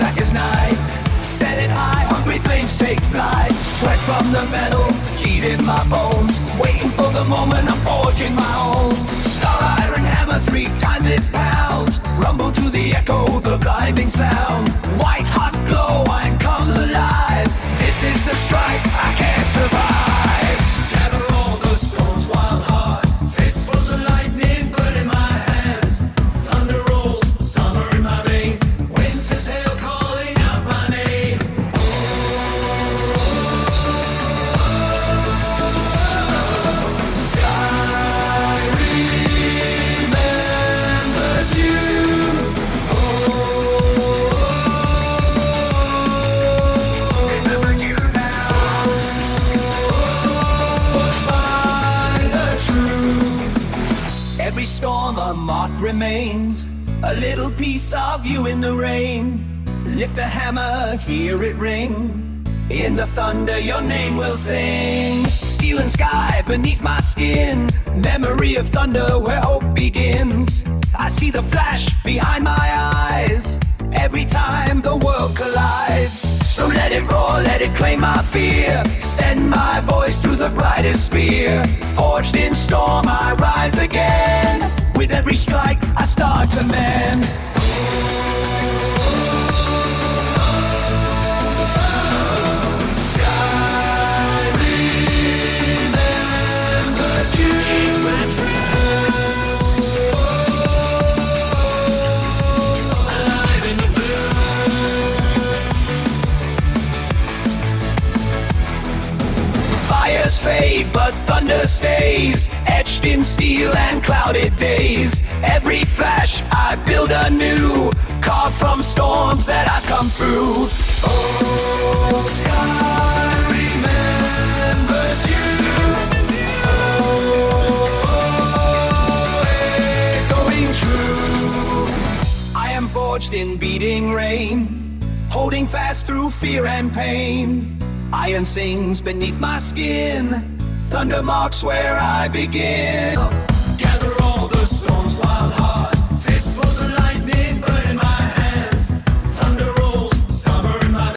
blackest night. Set it high, hungry flames take flight. Sweat from the metal, heat in my bones. Waiting for the moment I'm forging my own. Star iron hammer, 3 times it pounds. Rumble to the echo, the blinding sound. White hot glow, iron comes alive. This is the strike, I can't survive. Gather all the storm's wild heart. Fistfuls of lightning burning my hands. Thunder rolls, summer in my veins. Winter's hail calling out my name. Sky remembers you. Remembers you now. Pushed by the truth. Every storm a mark remains. A little piece of you in the rain. Lift the hammer, hear it ring. In the thunder your name will sing. Steel and sky beneath my skin. Memory of thunder where hope begins. I see the flash behind my eyes every time the world collides. So let it roar, let it claim my fear. Send my voice through the brightest spear. Forged in storm I rise again. With every strike I start to mend. Sky remembers you. Alive in the blue. Fires fade, but thunder stays. Etched in steel and clouded days. Every flash I build anew. Carved from storms that I've come through. Oh, sky remembers you. Oh, echoing true. I am forged in beating rain, holding fast through fear and pain. Iron sings beneath my skin. Thunder marks where I begin.